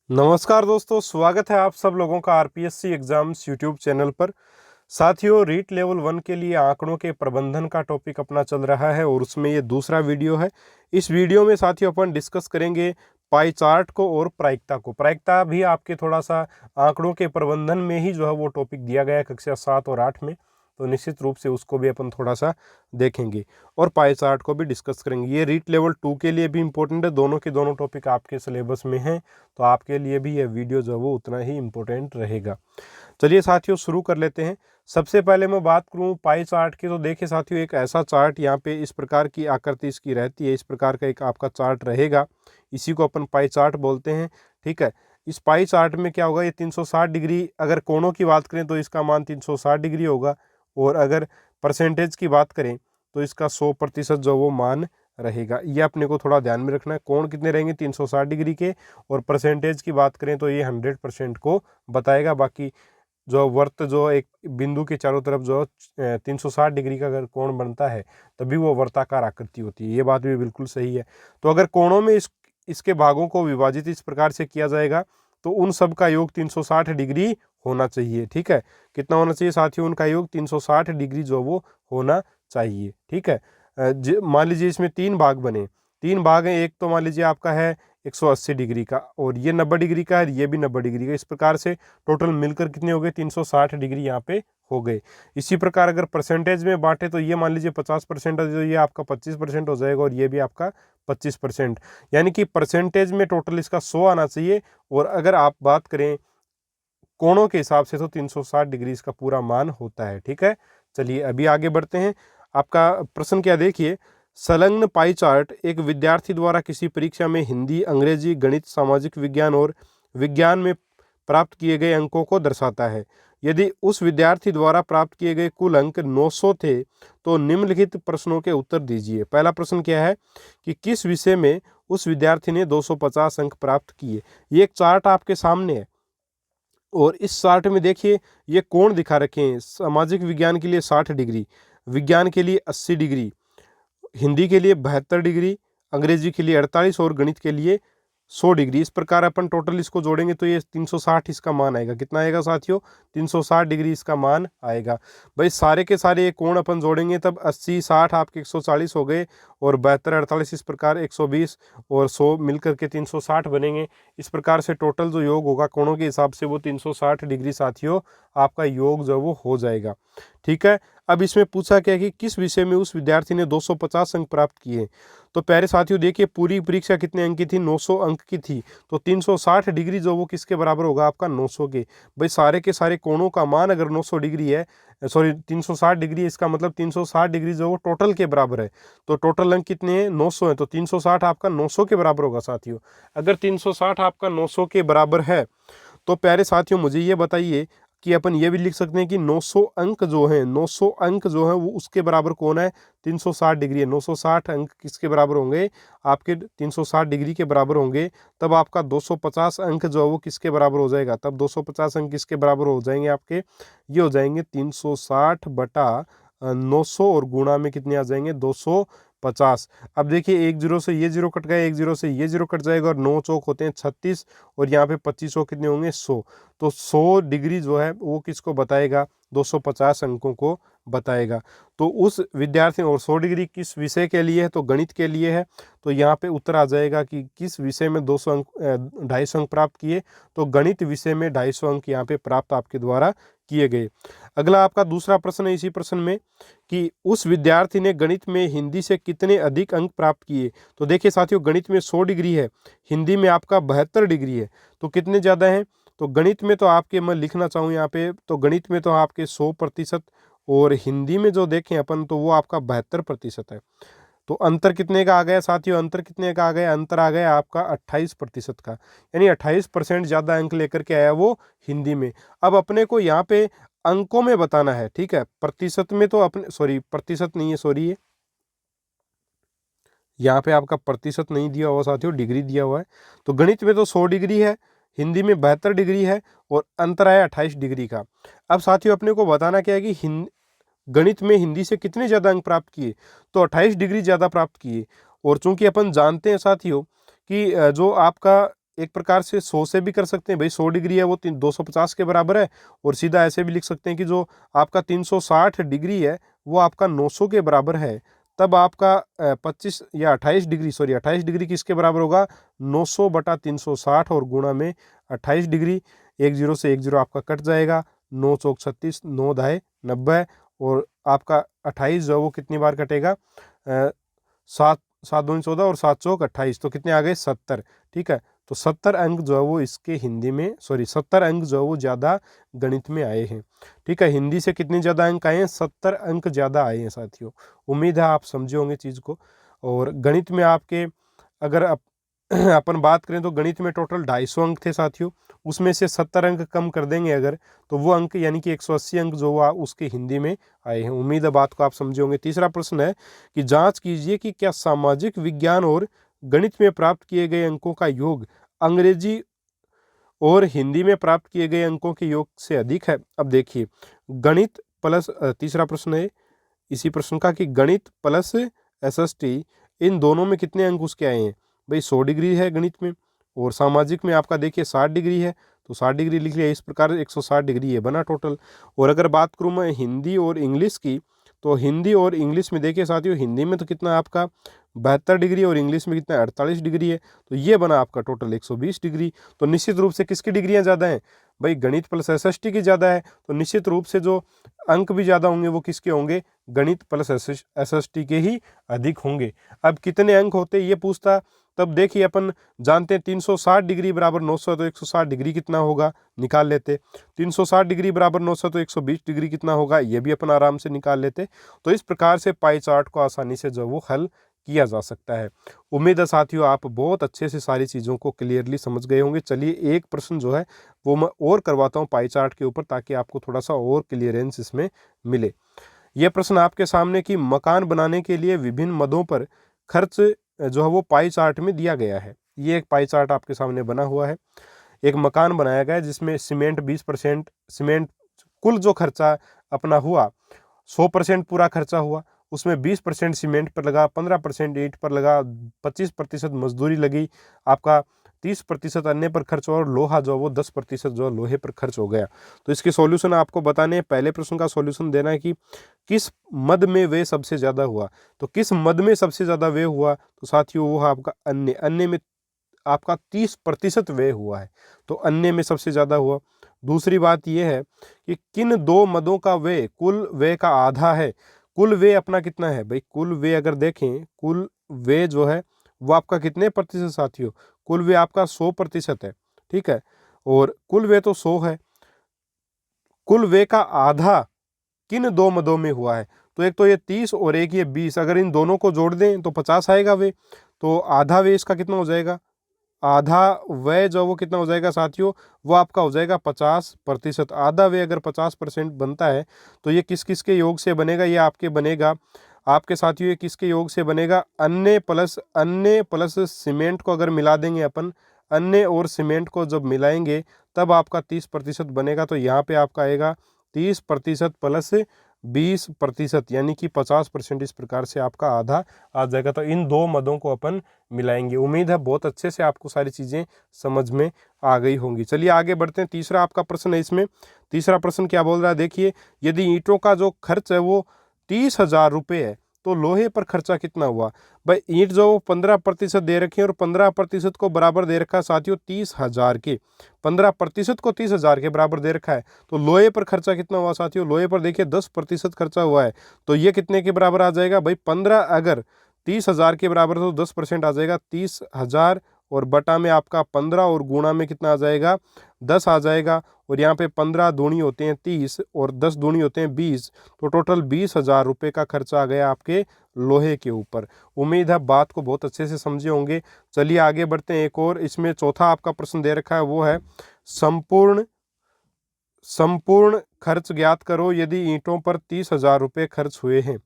नमस्कार दोस्तों, स्वागत है आप सब लोगों का आरपीएससी एग्जाम्स यूट्यूब चैनल पर। साथियों, रीट लेवल 1 के लिए आंकड़ों के प्रबंधन का टॉपिक अपना चल रहा है और उसमें ये दूसरा वीडियो है। इस वीडियो में साथियों अपन डिस्कस करेंगे पाई चार्ट को और प्रायिकता को। प्रायिकता भी आपके थोड़ा सा आंकड़ों के प्रबंधन में ही जो है वो टॉपिक दिया गया है कक्षा 7 और 8 में, तो निश्चित रूप से उसको भी अपन थोड़ा सा देखेंगे और पाई चार्ट को भी डिस्कस करेंगे। ये रीट लेवल 2 के लिए भी इम्पोर्टेंट है, दोनों के दोनों टॉपिक आपके सिलेबस में हैं, तो आपके लिए भी यह वीडियो जो है वो उतना ही इम्पोर्टेंट रहेगा। चलिए साथियों, शुरू कर लेते हैं। सबसे पहले मैं बात करूं पाई चार्ट की, तो देखिए साथियों, एक ऐसा चार्ट यहाँ पे इस प्रकार की आकृति इसकी रहती है, इस प्रकार का एक आपका चार्ट रहेगा, इसी को अपन पाई चार्ट बोलते हैं। ठीक है, इस पाई चार्ट में क्या होगा, ये 360 डिग्री, अगर कोणों की बात करें तो इसका मान 360 डिग्री होगा, और अगर परसेंटेज की बात करें तो इसका 100% जो वो मान रहेगा। ये अपने को थोड़ा ध्यान में रखना है। कोण कितने रहेंगे, 360 डिग्री के, और परसेंटेज की बात करें तो ये 100% को बताएगा। बाकी जो वर्त जो एक बिंदु के चारों तरफ जो 360 डिग्री का अगर कोण बनता है तभी वो वर्ताकार आकृति होती है। ये बात भी बिल्कुल सही है। तो अगर कोणों में इसके भागों को विभाजित इस प्रकार से किया जाएगा तो उन सब का योग 360 डिग्री होना चाहिए। ठीक है, कितना होना चाहिए साथियों, उनका योग 360 डिग्री जो वो होना चाहिए। ठीक है, मान लीजिए इसमें 3 भाग बने, 3 भाग हैं। एक तो मान लीजिए आपका है 180 डिग्री का, और ये 90 डिग्री का है, ये भी 90 डिग्री का। इस प्रकार से टोटल मिलकर कितने हो गए, 360 डिग्री यहाँ पे हो गए। इसी प्रकार अगर परसेंटेज में बांटे तो ये मान लीजिए 50% है, तो ये आपका 25% हो जाएगा, और ये भी आपका 25%। यानी कि परसेंटेज में टोटल इसका 100 आना चाहिए। और अगर आप बात करें कोणों के हिसाब से तो 360 डिग्री इसका पूरा मान होता है। ठीक है, चलिए अभी आगे बढ़ते हैं। आपका प्रश्न क्या, देखिए, संलग्न पाई चार्ट एक विद्यार्थी द्वारा किसी परीक्षा में हिंदी, अंग्रेजी, गणित, सामाजिक विज्ञान और विज्ञान में प्राप्त किए गए अंकों को दर्शाता है। यदि उस विद्यार्थी द्वारा प्राप्त किए गए कुल अंक 900 थे तो निम्नलिखित प्रश्नों के उत्तर दीजिए। पहला प्रश्न क्या है कि किस विषय में उस विद्यार्थी ने 250 अंक प्राप्त किए। ये एक चार्ट आपके सामने है, और इस चार्ट में देखिए ये कोण दिखा रखे हैं। सामाजिक विज्ञान के लिए 60 डिग्री, विज्ञान के लिए 80 डिग्री, हिंदी के लिए 72 डिग्री, अंग्रेजी के लिए 48 और गणित के लिए 100 डिग्री। इस प्रकार अपन टोटल इसको जोड़ेंगे तो ये 360 इसका मान आएगा। कितना आएगा साथियों, 360 डिग्री इसका मान आएगा। भाई सारे के सारे ये कोण अपन जोड़ेंगे तब 80 60 आपके 140 हो गए, और 72 48 इस प्रकार 120 और 100 मिलकर के 360 बनेंगे। इस प्रकार से टोटल जो योग होगा कोणों के हिसाब से वो 360 डिग्री साथियों आपका योग जो वो हो जाएगा। ठीक है, अब इसमें पूछा क्या कि किस विषय में उस विद्यार्थी ने 250 अंक प्राप्त किए। तो प्यारे साथियों देखिए, पूरी परीक्षा कितने अंक की थी, 900 अंक की थी, तो 360 डिग्री जो वो किसके बराबर होगा, आपका 900 के। भाई सारे के सारे कोणों का मान अगर 900 डिग्री है, सॉरी 360 डिग्री है, इसका मतलब 360 डिग्री जो वो टोटल के बराबर है। तो टोटल अंक कितने हैं, 900 है, तो 360 आपका 900 के बराबर होगा साथियों। अगर 360 आपका 900 के बराबर है तो प्यारे साथियों मुझे ये बताइए कि अपन ये भी लिख सकते हैं कि 900 अंक जो हैं, 900 अंक जो हैं वो उसके बराबर कौन है, 360 डिग्री है। 960 अंक किसके बराबर होंगे, आपके 360 डिग्री के बराबर होंगे। तब आपका 250 अंक जो है वो किसके बराबर हो जाएगा, तब 250 अंक किसके बराबर हो जाएंगे आपके, ये हो जाएंगे 360 बटा 900, और गुणा में कितने आ जाएंगे, 250। अब देखिए एक जीरो से ये जीरो कट गया, एक जीरो से ये जीरो कट जाएगा, और 9 चौक होते हैं 36, और यहाँ पे 25 कितने होंगे, 100। तो 100 डिग्री जो है वो किसको बताएगा, 250 अंकों को बताएगा। तो उस विद्यार्थी, और 100 डिग्री किस विषय के लिए है, तो गणित के लिए है। तो यहाँ पे उत्तर आ जाएगा कि किस विषय में 200 अंक 250 अंक प्राप्त किए, तो गणित विषय में 250 अंक यहाँ पे प्राप्त आपके द्वारा किए गए। अगला आपका दूसरा प्रश्न है इसी प्रश्न में कि उस विद्यार्थी ने गणित में हिंदी से कितने अधिक अंक प्राप्त किए। तो देखिए साथियों, गणित में 100 डिग्री है, हिंदी में आपका 72 डिग्री है, तो कितने ज़्यादा हैं, तो गणित में तो आपके, मैं लिखना चाहूँ यहाँ पे, तो गणित में तो आपके 100%, और हिंदी में जो देखें अपन तो वो आपका 72% है। तो अंतर कितने का आ गया साथियों, अंतर कितने का आ गया, अंतर आ गया आपका 28% का, यानी 28% ज़्यादा अंक लेकर के आया वो हिंदी में। अब अपने को यहाँ पे अंकों में बताना है। ठीक है, प्रतिशत में तो अपने, सॉरी प्रतिशत नहीं है, सॉरी ये यहाँ पे आपका प्रतिशत नहीं दिया हुआ साथियों, डिग्री दिया हुआ है। तो गणित में तो 100 डिग्री है, हिंदी में 72 डिग्री है, और अंतर आया 28 डिग्री का। अब साथियों अपने को बताना क्या है कि गणित में हिंदी से कितने ज़्यादा अंक प्राप्त किए, तो 28 डिग्री ज़्यादा प्राप्त किए। और चूंकि अपन जानते हैं साथियों कि जो आपका एक प्रकार से 100 से भी कर सकते हैं, भाई 100 डिग्री है वो 250 के बराबर है, और सीधा ऐसे भी लिख सकते हैं कि जो आपका 360 डिग्री है वो आपका 900 के बराबर है। तब आपका 25 या 28 डिग्री, सॉरी 28 डिग्री किसके बराबर होगा, 900 बटा 360 और गुणा में 28 डिग्री। 10 से 10 आपका कट जाएगा, 9 चौक 36, 9 दाए 90, और आपका 28 जो है वो कितनी बार कटेगा, 7 7 दूनी 14 और 7 चौक 28, तो कितने आ गए 70। ठीक है, तो 70 अंक जो है वो इसके हिंदी में, सॉरी 70 अंक जो है वो ज़्यादा गणित में आए हैं। ठीक है, हिंदी से कितने ज़्यादा अंक आए हैं, 70 अंक ज़्यादा आए हैं साथियों। उम्मीद है आप समझे होंगे चीज़ को। और गणित में आपके अगर अपन बात करें तो गणित में टोटल 250 अंक थे साथियों, उसमें से 70 अंक कम कर देंगे अगर, तो वो अंक यानी कि 180 अंक जो हुआ उसके हिंदी में आए हैं। उम्मीद है बात को आप समझे होंगे। तीसरा प्रश्न है कि जांच कीजिए कि क्या सामाजिक विज्ञान और गणित में प्राप्त किए गए अंकों का योग अंग्रेजी और हिंदी में प्राप्त किए गए अंकों के योग से अधिक है। अब देखिए, गणित प्लस तीसरा प्रश्न है इसी प्रश्न का कि गणित प्लस SST इन दोनों में कितने अंक उसके आए हैं। भाई 100 डिग्री है गणित में, और सामाजिक में आपका देखिए 60 डिग्री है, तो 60 डिग्री लिख लिया। इस प्रकार 160 डिग्री ये बना टोटल। और अगर बात करूँ मैं हिंदी और इंग्लिश की, तो हिंदी और इंग्लिश में देखिए साथियों, हिंदी में तो कितना आपका 72 डिग्री और इंग्लिश में कितना 48 डिग्री है, तो ये बना आपका टोटल 120 डिग्री। तो निश्चित रूप से किसकी डिग्रियां ज़्यादा हैं, भाई गणित प्लस SST की ज़्यादा है, तो निश्चित रूप से जो अंक भी ज़्यादा होंगे वो किसके होंगे, गणित प्लस SST के ही अधिक होंगे। अब कितने अंक होते ये पूछता, तब देखिए अपन जानते हैं 360 डिग्री बराबर 900, तो 160 डिग्री कितना होगा निकाल लेते। 360 डिग्री बराबर 900, तो 120 डिग्री कितना होगा ये भी अपन आराम से निकाल लेते। तो इस प्रकार से पाई चार्ट को आसानी से जो वो हल किया जा सकता है। उम्मीद है साथियों आप बहुत अच्छे से सारी चीज़ों को क्लियरली समझ गए होंगे। चलिए एक प्रश्न जो है वो मैं और करवाता हूँ पाई चार्ट के ऊपर, ताकि आपको थोड़ा सा और क्लियरेंस इसमें मिले। यह प्रश्न आपके सामने कि मकान बनाने के लिए विभिन्न मदों पर खर्च जो है वो पाई चार्ट में दिया गया है। ये एक पाई चार्ट आपके सामने बना हुआ है। एक मकान बनाया गया है जिसमें सीमेंट 20%, सीमेंट कुल जो खर्चा अपना हुआ 100% पूरा खर्चा हुआ, उसमें 20% सीमेंट पर लगा, 15% ईंट पर लगा, 25% मजदूरी लगी, आपका 30% अन्य पर खर्च हुआ, और लोहा जो वो 10% जो लोहे पर खर्च हो गया। तो इसके सॉल्यूशन आपको बताने हैं। पहले प्रश्न का सॉल्यूशन देना है कि किस मद में वे सबसे ज़्यादा हुआ। तो किस मद में सबसे ज़्यादा वे हुआ, तो साथियों वो आपका अन्य, अन्य में आपका 30% व्यय हुआ है, तो अन्य में सबसे ज़्यादा हुआ। दूसरी बात यह है कि किन दो मदों का व्यय कुल व्यय का आधा है। कुल व्यय अपना कितना है, भाई कुल व्यय अगर देखें, कुल व्यय जो है वो आपका कितने प्रतिशत साथियों, कुल व्यय आपका 100% है। ठीक है, और कुल व्यय तो 100 है, कुल व्यय का आधा किन दो मदों में हुआ है, तो एक तो ये 30 और एक ये 20, अगर इन दोनों को जोड़ दें तो 50 आएगा व्यय। तो आधा व्यय इसका कितना हो जाएगा, आधा व्यय जो वो कितना हो जाएगा साथियों, वो आपका हो जाएगा 50%। आधा व्यय अगर 50% बनता है तो ये किस किस के योग से बनेगा, ये आपके बनेगा आपके साथियों, ये किसके योग से बनेगा, अन्य प्लस सीमेंट को अगर मिला देंगे अपन, अन्य और सीमेंट को जब मिलाएंगे तब आपका 30% बनेगा। तो यहाँ पे आपका आएगा 30% प्लस 20%, यानी कि 50%। इस प्रकार से आपका आधा आ जाएगा। तो इन दो मदों को अपन मिलाएंगे। उम्मीद है बहुत अच्छे से आपको सारी चीज़ें समझ में आ गई होंगी। चलिए आगे बढ़ते हैं। तीसरा आपका प्रश्न है, इसमें तीसरा प्रश्न क्या बोल रहा है, देखिए, यदि ईंटों का जो खर्च है वो 30,000 रुपये है, तो लोहे पर खर्चा कितना हुआ। भाई ईंट जो 15% दे रखे हैं और 15% को बराबर दे रखा है साथियों 30,000 के, 15% को 30,000 के बराबर दे रखा है। तो लोहे पर खर्चा कितना हुआ साथियों, लोहे पर देखिए 10% खर्चा हुआ है, तो ये कितने के बराबर आ जाएगा भाई 15, अगर 30,000 के बराबर तो 10% आ जाएगा 30,000, और बटा में आपका 15 और गुणा में कितना आ जाएगा 10 आ जाएगा। और यहाँ पे 15 दूनी होते हैं 30 और 10 दूनी होते हैं 20, तो टोटल 20,000 रुपये का खर्चा आ गया आपके लोहे के ऊपर। उम्मीद है बात को बहुत अच्छे से समझे होंगे। चलिए आगे बढ़ते हैं। एक और इसमें चौथा आपका प्रश्न दे रखा है, वो है संपूर्ण खर्च ज्ञात करो यदि ईंटों पर 30,000 रुपये खर्च हुए हैं।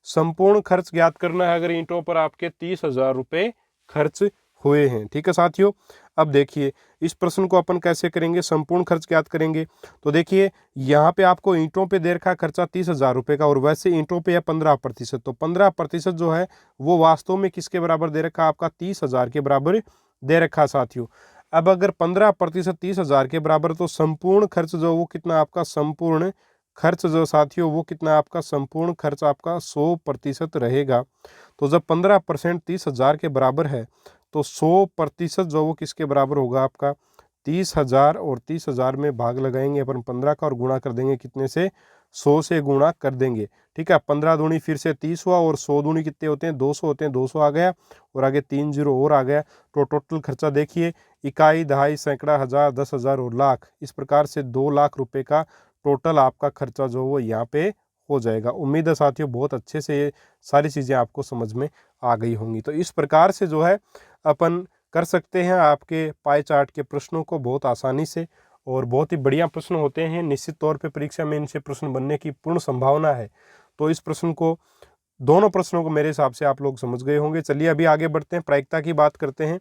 संपूर्ण खर्च ज्ञात करना है अगर ईंटों पर आपके 30,000 रुपये खर्च हुए हैं। ठीक है साथियों, अब देखिए इस प्रश्न को अपन कैसे करेंगे, संपूर्ण खर्च ज्ञात करेंगे। तो देखिए यहाँ पे आपको ईंटों पे दे रखा खर्चा 30,000 रुपये का, और वैसे ईंटों पे है 15%, तो 15% जो है वो वास्तव में किसके बराबर दे रखा, आपका 30,000 के बराबर दे रखा साथियों। अब अगर 15% 30,000 के बराबर, तो संपूर्ण खर्च जो वो कितना आपका संपूर्ण खर्च जो साथियों वो कितना आपका संपूर्ण खर्च आपका 100% रहेगा। तो जब 15% 30,000 के बराबर है तो 100% जो वो किसके बराबर होगा आपका 30,000, और 30,000 में भाग लगाएंगे अपन 15 का और गुणा कर देंगे कितने से 100 से गुणा कर देंगे। ठीक है, 15 दूनी फिर से 30 हुआ, और 100 दूनी कितने होते हैं 200 होते हैं, 200 आ गया और आगे 3 जीरो और आ गया। तो टोटल खर्चा देखिए इकाई, दहाई, सैकड़ा, हजार, 10,000 और लाख, इस प्रकार से 2 लाख रुपए का टोटल आपका खर्चा जो वो यहाँ पे हो जाएगा। उम्मीद है साथियों बहुत अच्छे से ये सारी चीज़ें आपको समझ में आ गई होंगी। तो इस प्रकार से जो है अपन कर सकते हैं आपके पाई चार्ट के प्रश्नों को बहुत आसानी से, और बहुत ही बढ़िया प्रश्न होते हैं। निश्चित तौर पे परीक्षा में इनसे प्रश्न बनने की पूर्ण संभावना है। तो इस प्रश्न को, दोनों प्रश्नों को मेरे हिसाब से आप लोग समझ गए होंगे। चलिए अभी आगे बढ़ते हैं, प्रायिकता की बात करते हैं।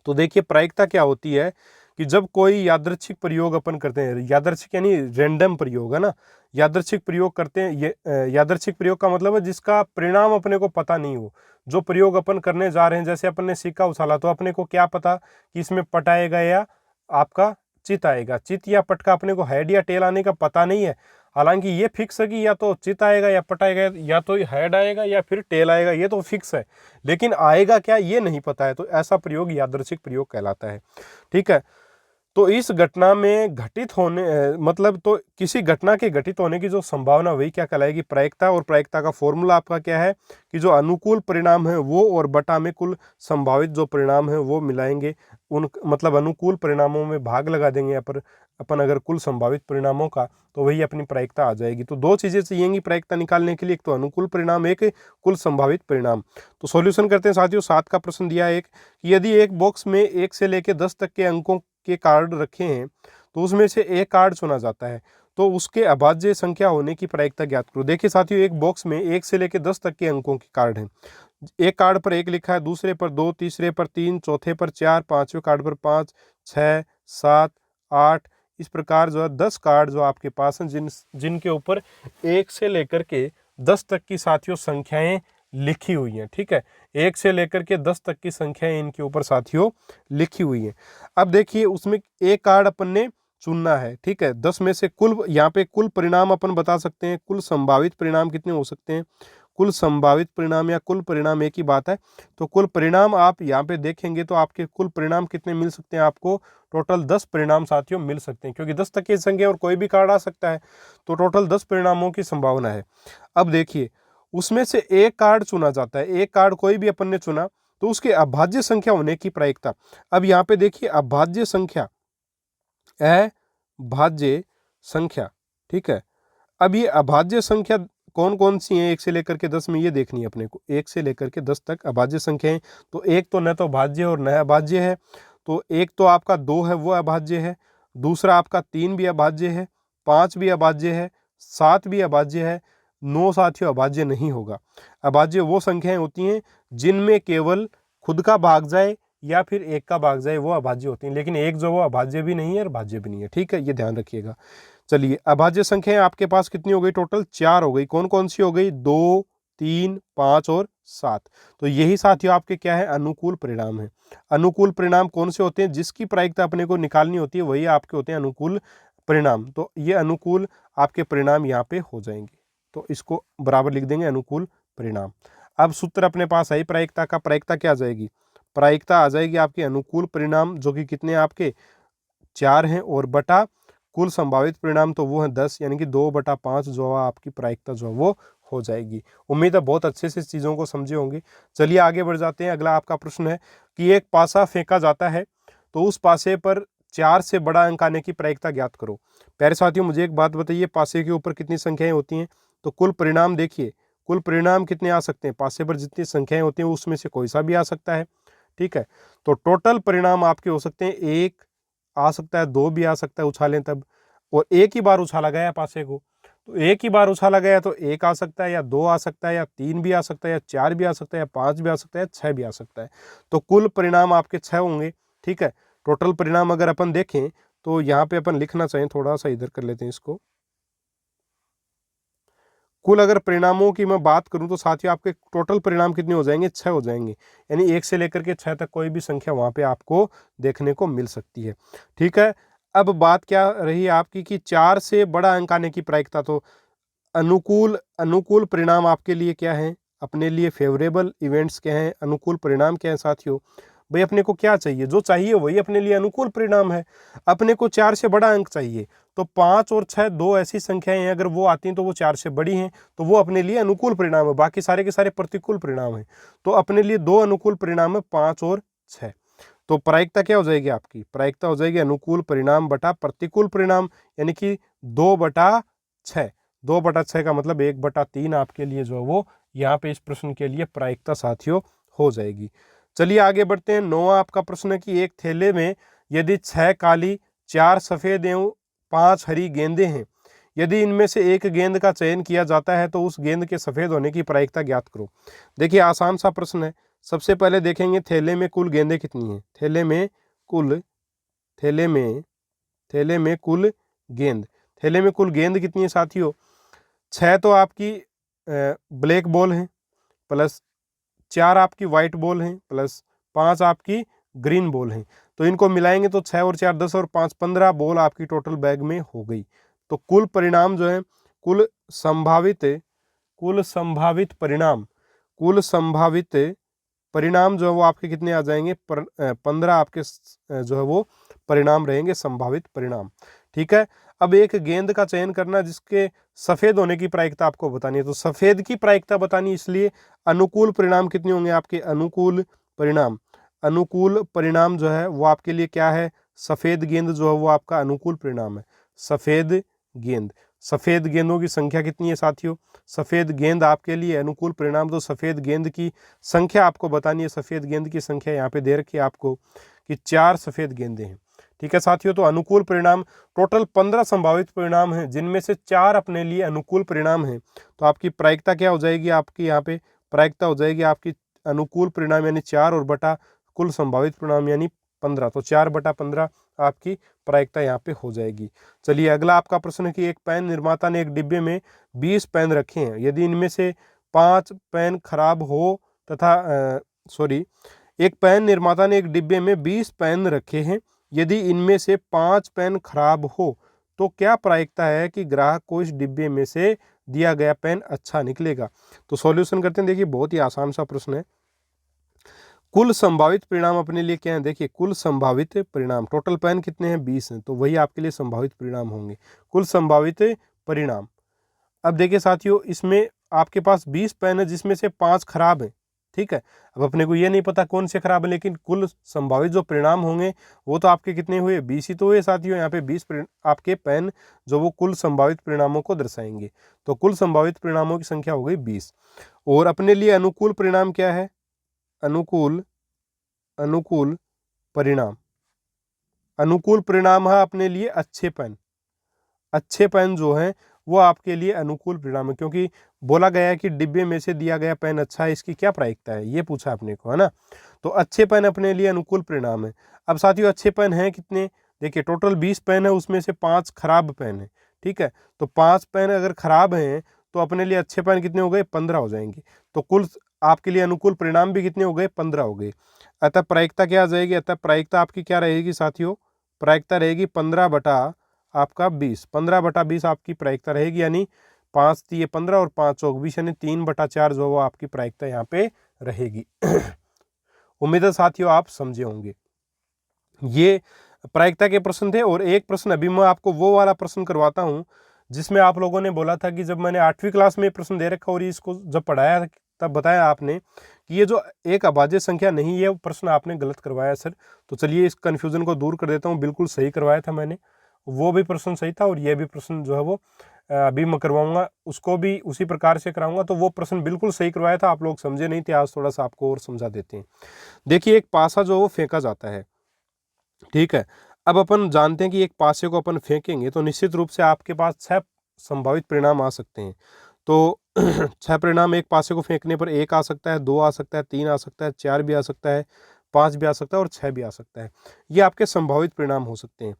तो देखिए प्रायिकता क्या होती है कि जब कोई यादृच्छिक प्रयोग अपन करते हैं, यादृच्छिक यानी रैंडम प्रयोग है ना, यादृच्छिक प्रयोग करते हैं। ये यादृच्छिक प्रयोग का मतलब है जिसका परिणाम अपने को पता नहीं हो। जो प्रयोग अपन करने जा रहे हैं, जैसे अपन ने सिक्का उछाला तो अपने को क्या पता कि इसमें पट आएगा या आपका चित आएगा। चित या पट का अपने को हेड या टेल आने का पता नहीं है। हालांकि ये फिक्स है कि या तो चित आएगा या पट आएगा, या तो हेड आएगा या फिर टेल आएगा, ये तो फिक्स है। लेकिन आएगा क्या ये नहीं पता है, तो ऐसा प्रयोग यादृच्छिक प्रयोग कहलाता है। ठीक है, तो इस घटना में घटित होने मतलब तो किसी घटना के घटित होने की जो संभावना वही क्या कहलाएगी प्रायिकता। और प्रायिकता का फॉर्मूला आपका क्या है कि जो अनुकूल परिणाम है वो और बटा में कुल संभावित जो परिणाम है वो मिलाएंगे, उन मतलब अनुकूल परिणामों में भाग लगा देंगे अपन अगर कुल संभावित परिणामों का, तो वही अपनी प्रायिकता आ जाएगी। तो दो चीजें चाहिएंगी प्रायिकता निकालने के लिए, एक तो अनुकूल परिणाम, एक कुल संभावित परिणाम। तो सॉल्यूशन करते हैं साथियों। 7 का प्रश्न दिया है एक कि यदि एक बॉक्स में 1 से लेकर 10 तक के अंकों के कार्ड रखे हैं तो उसमें से एक कार्ड चुना जाता है, तो उसके अभाज्य संख्या होने की प्रायिकता ज्ञात करो। देखिए साथियों एक बॉक्स में 1 से लेकर 10 तक के अंकों के कार्ड हैं। एक कार्ड पर 1 लिखा है, दूसरे पर 2, तीसरे पर 3, चौथे पर 4, पांचवें कार्ड पर 5, 6, 7, 8, इस प्रकार जो है 10 कार्ड जो आपके पास हैं जिनके ऊपर 1 से लेकर के 10 तक की साथियों संख्याएं लिखी हुई हैं। ठीक है, 1 से लेकर के 10 तक की संख्याएं इनके ऊपर साथियों लिखी हुई हैं। अब देखिए उसमें एक कार्ड अपन ने चुनना है। ठीक है, 10 में से कुल, यहाँ पे कुल परिणाम अपन बता सकते हैं, कुल संभावित परिणाम कितने हो सकते हैं, कुल संभावित परिणाम या कुल परिणाम एक ही बात है। तो कुल परिणाम आप यहाँ पे देखेंगे तो आपके कुल परिणाम कितने मिल सकते हैं, आपको टोटल 10 परिणाम साथियों मिल सकते हैं, क्योंकि 10 तक की संख्या और कोई भी कार्ड आ सकता है। तो टोटल 10 परिणामों की संभावना है। अब देखिए उसमें से एक कार्ड चुना जाता है, एक कार्ड कोई भी अपन ने चुना तो उसके अभाज्य संख्या होने की प्रायिकता। अब यहाँ पे देखिए अभाज्य संख्या, अभाज्य संख्या। ठीक है, अब ये अभाज्य संख्या कौन कौन सी हैं 1 से लेकर के 10 में, ये देखनी है अपने को। 1 से लेकर के 10 तक अभाज्य संख्याएं, तो एक तो न तो भाज्य और न अभाज्य है। तो एक तो आपका 2 है वो अभाज्य है, दूसरा आपका 3 भी अभाज्य है, 5 भी अभाज्य है, 7 भी अभाज्य है, 9 साथियों अभाज्य नहीं होगा। अभाज्य वो संख्याएं होती हैं जिनमें केवल खुद का भाग जाए या फिर एक का भाग जाए, वो अभाज्य होती हैं। लेकिन एक जो वो अभाज्य भी नहीं है और भाज्य भी नहीं है। ठीक है, ये ध्यान रखिएगा। चलिए अभाज्य संख्याएं आपके पास कितनी हो गई, टोटल 4 हो गई। कौन कौन सी हो गई, 2, 3, 5 और 7। तो यही साथियों आपके क्या है, अनुकूल परिणाम है। अनुकूल परिणाम कौन से होते हैं, जिसकी प्रायिकता अपने को निकालनी होती है वही आपके होते हैं अनुकूल परिणाम। तो ये अनुकूल आपके परिणाम यहाँ पे हो जाएंगे, तो इसको बराबर लिख देंगे अनुकूल परिणाम। अब सूत्र अपने पास आई प्रायिकता का, प्रायिकता क्या आ जाएगी, प्रायिकता आ जाएगी आपके अनुकूल परिणाम जो कि कितने आपके 4 हैं, और बटा कुल संभावित परिणाम तो वो है 10, यानी कि 2/5 जो है आपकी प्रायिकता जो है वो हो जाएगी। उम्मीद है बहुत अच्छे से चीज़ों को समझे होंगे। चलिए आगे बढ़ जाते हैं। अगला आपका प्रश्न है कि एक पासा फेंका जाता है तो उस पासे पर 4 से बड़ा अंक आने की प्रायिकता ज्ञात करो। प्यारे साथियों मुझे एक बात बताइए, पासे के ऊपर कितनी संख्याएं होती हैं, तो कुल परिणाम देखिए, कुल परिणाम कितने आ सकते हैं, पासे पर जितनी संख्याएं होती हैं उसमें से कोई सा भी आ सकता है। ठीक है, तो टोटल परिणाम आपके हो सकते हैं 1 आ सकता है, 2 भी आ सकता है उछालें तब, और एक ही बार उछाला गया पासे को, तो एक ही बार उछाला गया तो 1 आ सकता है, या 2 आ सकता है, या 3 भी आ सकता है, या 4 भी आ सकता है, या 5 भी आ सकता है, 6 भी आ सकता है। तो कुल परिणाम आपके 6 होंगे। ठीक है, टोटल परिणाम अगर अपन देखें तो यहाँ पे अपन लिखना चाहें, थोड़ा सा इधर कर लेते हैं इसको, कुल अगर परिणामों की मैं बात करूं तो साथियों आपके टोटल परिणाम कितने हो जाएंगे, 6 हो जाएंगे। यानी 1 से लेकर के 6 तक कोई भी संख्या वहां पे आपको देखने को मिल सकती है। ठीक है, अब बात क्या रही आपकी कि 4 से बड़ा अंक आने की प्रायिकता। तो अनुकूल परिणाम आपके लिए क्या है, अपने लिए फेवरेबल इवेंट्स क्या हैं, अनुकूल परिणाम क्या है साथियों। भाई अपने को क्या चाहिए, जो चाहिए वही अपने लिए अनुकूल परिणाम है। अपने को 4 से बड़ा अंक चाहिए, तो 5 और 6 दो ऐसी संख्याएं हैं, अगर वो आती हैं तो वो 4 से बड़ी हैं, तो वो अपने लिए अनुकूल परिणाम है। बाकी सारे के सारे प्रतिकूल परिणाम हैं। तो अपने लिए दो अनुकूल परिणाम है, 5 और 6। तो प्रायिकता क्या हो जाएगी आपकी, प्रायिकता हो जाएगी अनुकूल परिणाम बटा प्रतिकूल परिणाम, यानी कि 2/6। 2/6 का मतलब 1/3 आपके लिए जो है वो यहाँ पे इस प्रश्न के लिए प्रायिकता साथियों हो जाएगी। चलिए आगे बढ़ते हैं। 9वां आपका प्रश्न है कि एक थैले में यदि 6 काली, 4 सफेद एवं 5 हरी गेंदें हैं, यदि इनमें से एक गेंद का चयन किया जाता है तो उस गेंद के सफेद होने की प्रायिकता ज्ञात करो। देखिए आसान सा प्रश्न है। सबसे पहले देखेंगे थैले में कुल गेंदें कितनी हैं। थैले में कुल गेंद कितनी है साथियों। 6 तो आपकी ब्लैक बॉल हैं, प्लस 4 आपकी व्हाइट बॉल हैं, प्लस 5 आपकी ग्रीन बॉल हैं। तो इनको मिलाएंगे तो 6 और 4 10 और 5 15 बॉल आपकी टोटल बैग में हो गई। तो कुल परिणाम जो है, कुल संभावित परिणाम जो है वो आपके कितने आ जाएंगे, 15 आपके जो है वो परिणाम रहेंगे, संभावित परिणाम। ठीक है, अब एक गेंद का चयन करना जिसके सफेद होने की प्रायिकता आपको बतानी है। तो सफेद की प्रायिकता बतानी, इसलिए अनुकूल परिणाम कितने होंगे आपके, अनुकूल परिणाम जो है वो आपके लिए क्या है, सफेद गेंद जो है वो आपका अनुकूल परिणाम है। सफेद गेंदों की संख्या कितनी है साथियों, सफेद गेंद आपके लिए अनुकूल परिणाम। तो सफेद गेंद की संख्या आपको बतानी है। सफेद गेंद की संख्या यहाँ पे दे रखी है आपको कि 4 सफेद गेंदें हैं। ठीक है साथियों, तो अनुकूल परिणाम टोटल 15 संभावित परिणाम हैं, जिनमें से 4 अपने लिए अनुकूल परिणाम हैं। तो आपकी प्रायिकता क्या हो जाएगी, आपकी यहाँ पे प्रायिकता हो जाएगी आपकी अनुकूल परिणाम यानी 4 और बटा कुल संभावित परिणाम यानी 15। तो 4/15 आपकी प्रायिकता यहाँ पे हो जाएगी। चलिए अगला आपका प्रश्न है कि एक पेन निर्माता ने एक डिब्बे में 20 पेन रखे हैं, यदि इनमें से 5 पेन खराब हो तथा एक पेन निर्माता ने एक डिब्बे में 20 पेन रखे हैं, यदि इनमें से 5 पेन खराब हो तो क्या प्रायिकता है कि ग्राहक को इस डिब्बे में से दिया गया पेन अच्छा निकलेगा। तो सॉल्यूशन करते हैं। देखिए बहुत ही आसान सा प्रश्न है। कुल संभावित परिणाम अपने लिए क्या है, देखिए कुल संभावित परिणाम, टोटल पेन कितने हैं 20 हैं, तो वही आपके लिए संभावित परिणाम होंगे, कुल संभावित परिणाम। अब देखिए साथियों, इसमें आपके पास 20 पेन है जिसमें से 5 खराब हैं। ठीक है, अब अपने को ये नहीं पता कौन से खराब है, लेकिन कुल संभावित जो परिणाम होंगे वो तो आपके कितने हुए, 20 ही तो हुए साथियों। यहाँ पे 20 आपके पेन जो वो कुल संभावित परिणामों को दर्शाएंगे। तो कुल संभावित परिणामों की संख्या हो गई 20। और अपने लिए अनुकूल परिणाम क्या है, अनुकूल परिणाम है अपने लिए अच्छे पेन जो है वो आपके लिए अनुकूल परिणाम है, क्योंकि बोला गया है कि डिब्बे में से दिया गया पेन अच्छा है, इसकी क्या प्रायिकता है ये पूछा अपने को, है ना। तो अच्छे पेन अपने लिए अनुकूल परिणाम है। अब साथियों अच्छे पेन हैं कितने, देखिए टोटल 20 पेन है, उसमें से 5 खराब पेन है। ठीक है, तो 5 पेन अगर खराब हैं तो अपने लिए अच्छे पेन कितने हो गए, 15 हो जाएंगे। तो कुल आपके लिए अनुकूल परिणाम भी कितने हो गए, 15 हो गए। अतः प्रायिकता क्या आ जाएगी, अतः प्रायिकता आपकी क्या रहेगी साथियों, प्रायिकता रहेगी 15/20। 15/20 आपकी प्रायिकता रहेगी, यानी 5 3 15 और 5 चौक 20 यानी 3/4 जो वो आपकी प्रायिकता यहाँ पे रहेगी। उम्मीद है साथियों आप समझे होंगे। ये प्रायिकता के प्रश्न थे। और एक प्रश्न अभी मैं आपको वो वाला प्रश्न करवाता हूँ जिसमें आप लोगों ने बोला था कि जब मैंने 8वीं क्लास में प्रश्न दे रखा और इसको जब पढ़ाया तब बताया आपने कि ये जो एक अभाज्य संख्या नहीं है, वो प्रश्न आपने गलत करवाया सर। तो चलिए इस कन्फ्यूजन को दूर कर देता हूँ, बिल्कुल सही करवाया था मैंने, वो भी प्रश्न सही था और ये भी प्रश्न जो है वो अभी मैं करवाऊंगा, उसको भी उसी प्रकार से कराऊंगा। तो वो प्रश्न बिल्कुल सही करवाया था, आप लोग समझे नहीं थे, आज थोड़ा सा आपको और समझा देते हैं। देखिए एक पासा जो वो फेंका जाता है, ठीक है। अब अपन जानते हैं कि एक पासे को अपन फेंकेंगे तो निश्चित रूप से आपके पास 6 संभावित परिणाम आ सकते हैं। तो 6 परिणाम एक पासे को फेंकने पर 1 आ सकता है, 2 आ सकता है, 3 आ सकता है, 4 भी आ सकता है, 5 भी आ सकता है और 6 भी आ सकता है। ये आपके संभावित परिणाम हो सकते हैं।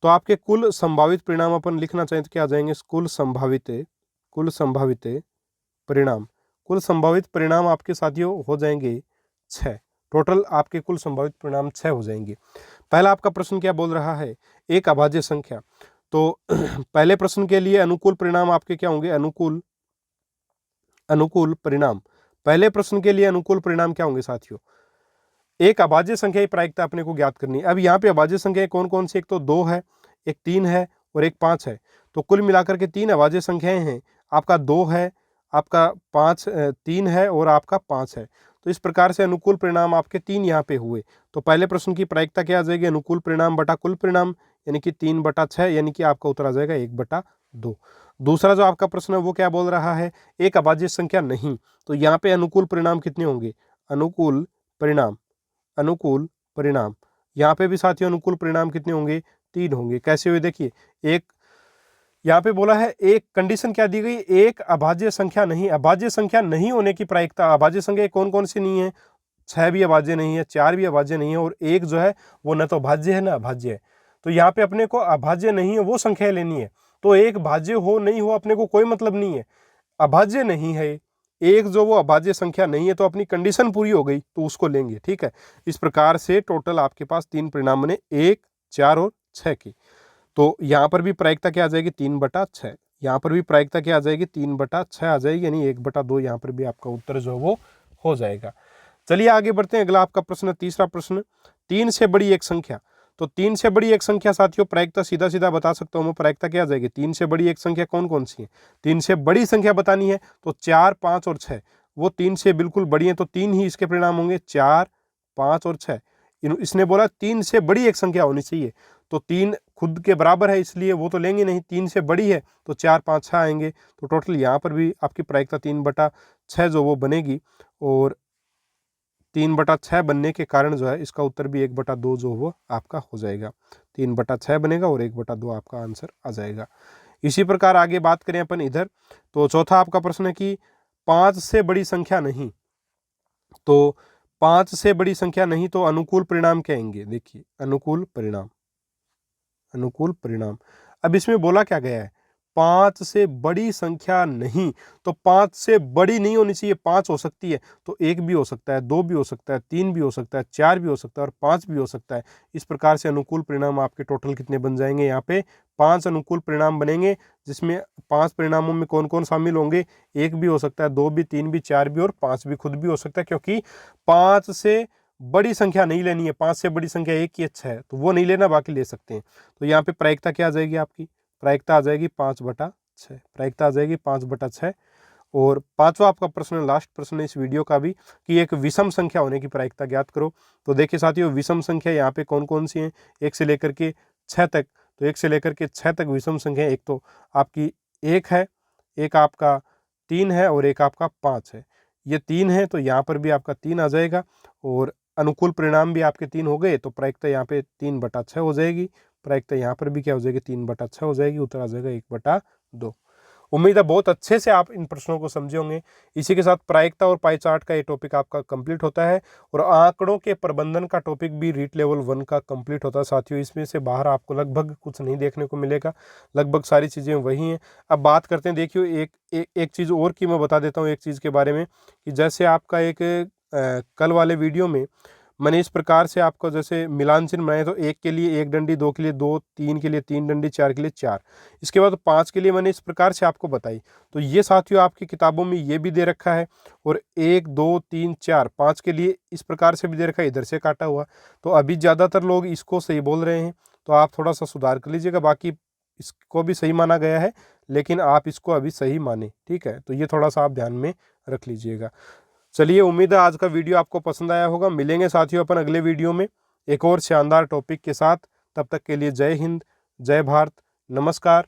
तो आपके कुल संभावित परिणाम अपन लिखना चाहें तो क्या आ जाएंगे, कुल संभावित परिणाम। कुल संभावित परिणाम आपके साथियों हो जाएंगे 6। टोटल आपके कुल संभावित परिणाम 6 हो जाएंगे। पहला आपका प्रश्न क्या बोल रहा है, एक अभाज्य संख्या। तो पहले प्रश्न के लिए अनुकूल परिणाम आपके क्या होंगे, अनुकूल परिणाम। पहले प्रश्न के लिए अनुकूल परिणाम क्या होंगे साथियों, एक अभाज्य संख्या की प्रायिकता अपने को ज्ञात करनी है। अब यहाँ पे अभाज्य संख्या कौन कौन सी, एक तो 2 है, एक 3 है और एक 5 है। तो कुल मिलाकर के 3 अभाज्य संख्याएं हैं, आपका 2 है, आपका 3 है और आपका 5 है। तो इस प्रकार से अनुकूल परिणाम आपके 3 यहाँ पे हुए। तो पहले प्रश्न की प्रायिकता क्या आ जाएगी, अनुकूल परिणाम बटा कुल परिणाम, यानी कि 3/6, यानी कि आपका उत्तर आ जाएगा 1/2। दूसरा जो आपका प्रश्न है वो क्या बोल रहा है, एक अभाज्य संख्या नहीं। तो यहाँ पे अनुकूल परिणाम कितने होंगे, अनुकूल परिणाम यहाँ पे भी साथियों अनुकूल परिणाम कितने होंगे, 3 होंगे। कैसे हुए देखिए, एक यहाँ पे बोला है, एक कंडीशन क्या दी गई, एक अभाज्य संख्या नहीं। अभाज्य संख्या नहीं होने की प्रायिकता, अभाज्य संख्या कौन कौन सी नहीं है, 6 भी अभाज्य नहीं है, 4 भी अभाज्य नहीं है और एक जो है वो न तो भाज्य है ना अभाज्य है। तो यहाँ पे अपने को अभाज्य नहीं है वो संख्या लेनी है। तो एक भाज्य हो नहीं हो अपने को कोई मतलब नहीं है, अभाज्य नहीं है एक, जो वो अभाज्य संख्या नहीं है, तो अपनी कंडीशन पूरी हो गई तो उसको लेंगे। ठीक है, इस प्रकार से टोटल आपके पास 3 परिणाम बने, 1, 4 और 6 की। तो यहाँ पर भी प्रायिकता क्या आ जाएगी, 3/6। यहाँ पर भी प्रायिकता क्या आ जाएगी, 3/6 आ जाएगी, यानी 1/2। यहाँ पर भी आपका उत्तर जो वो हो जाएगा। चलिए आगे बढ़ते हैं। अगला आपका प्रश्न, तीसरा प्रश्न, 3 से बड़ी एक संख्या। तो 3 से बड़ी एक संख्या साथियों, प्रायिकता सीधा सीधा बता सकता हूं मैं, प्रायिकता क्या आ जाएगी, 3 से बड़ी एक संख्या कौन कौन सी है, 3 से बड़ी संख्या बतानी है तो 4, 5 और 6 वो 3 से बिल्कुल बड़ी है, तो 3 ही इसके परिणाम होंगे, 4, 5 और 6। इसने बोला 3 से बड़ी एक संख्या होनी चाहिए, तो 3 खुद के बराबर है इसलिए वो तो लेंगे नहीं, 3 से बड़ी है तो 4, 5, 6 आएंगे। तो टोटल यहाँ पर भी आपकी प्रायिकता 3/6 जो वो बनेगी, और 3/6 बनने के कारण जो है इसका उत्तर भी 1/2 जो वो आपका हो जाएगा। 3/6 बनेगा और 1/2 आपका आंसर आ जाएगा। इसी प्रकार आगे बात करें अपन इधर, तो चौथा आपका प्रश्न है कि 5 से बड़ी संख्या नहीं। तो 5 से बड़ी संख्या नहीं तो अनुकूल परिणाम क्या आएंगे, देखिए अनुकूल परिणाम। अब इसमें बोला क्या गया है, 5 से बड़ी संख्या नहीं, तो 5 से बड़ी नहीं होनी चाहिए, 5 हो सकती है, तो 1 भी हो सकता है, 2 भी हो सकता है, 3 भी हो सकता है, 4 भी हो सकता है और 5 भी हो सकता है। इस प्रकार से अनुकूल परिणाम आपके टोटल कितने बन जाएंगे, यहाँ पे 5 अनुकूल परिणाम बनेंगे, जिसमें 5 परिणामों में कौन कौन शामिल होंगे, 1 भी हो सकता है, 2 भी, 3 भी, 4 भी और 5 भी खुद भी हो सकता है, क्योंकि 5 से बड़ी संख्या नहीं लेनी है। 5 से बड़ी संख्या एक ही अच्छा है, तो वो नहीं लेना, बाकी ले सकते हैं। तो यहाँ पे प्रायिकता क्या आ जाएगी आपकी, प्रायिकता आ जाएगी 5/6, प्रायिकता आ जाएगी 5/6। और पांचवा आपका प्रश्न, लास्ट प्रश्न इस वीडियो का भी, कि एक विषम संख्या होने की प्रायिकता ज्ञात करो। तो देखिए साथियों, विषम संख्या यहाँ पे कौन कौन सी हैं, 1 से लेकर के 6 तक। तो 1 से लेकर के 6 तक विषम संख्या, एक तो आपकी 1 है, एक आपका 3 है और एक आपका 5 है। ये 3 है तो यहाँ पर भी आपका 3 आ जाएगा, और अनुकूल परिणाम भी आपके 3 हो गए, तो प्रायिकता यहाँ पे 3/6 हो जाएगी। प्रायिकता यहाँ पर भी क्या हो जाएगी, 3/6 हो जाएगी, उत्तर आ जाएगा 1/2। उम्मीद है बहुत अच्छे से आप इन प्रश्नों को समझे होंगे। इसी के साथ प्रायिकता और पाई चार्ट का ये टॉपिक आपका कंप्लीट होता है, और आंकड़ों के प्रबंधन का टॉपिक भी रीट लेवल 1 का कंप्लीट होता है साथियों। इसमें से बाहर आपको लगभग कुछ नहीं देखने को मिलेगा, लगभग सारी चीज़ें वही हैं। अब बात करते हैं, देखिए एक चीज़ और की मैं बता देता हूँ एक चीज़ के बारे में, कि जैसे आपका एक कल वाले वीडियो में मैंने इस प्रकार से आपको जैसे मिलान चिन्ह बनाए, तो 1 के लिए 1 डंडी, 2 के लिए 2, 3 के लिए 3 डंडी, 4 के लिए 4, इसके बाद 5 के लिए मैंने इस प्रकार से आपको बताई। तो ये साथियों आपकी किताबों में ये भी दे रखा है, और 1, 2, 3, 4, 5 के लिए इस प्रकार से भी दे रखा है, इधर से काटा हुआ। तो अभी ज़्यादातर लोग इसको सही बोल रहे हैं, तो आप थोड़ा सा सुधार कर लीजिएगा। बाकी इसको भी सही माना गया है, लेकिन आप इसको अभी सही माने, ठीक है। तो ये थोड़ा सा आप ध्यान में रख लीजिएगा। चलिए, उम्मीद है आज का वीडियो आपको पसंद आया होगा। मिलेंगे साथियों अपन अगले वीडियो में एक और शानदार टॉपिक के साथ। तब तक के लिए जय हिंद, जय भारत, नमस्कार।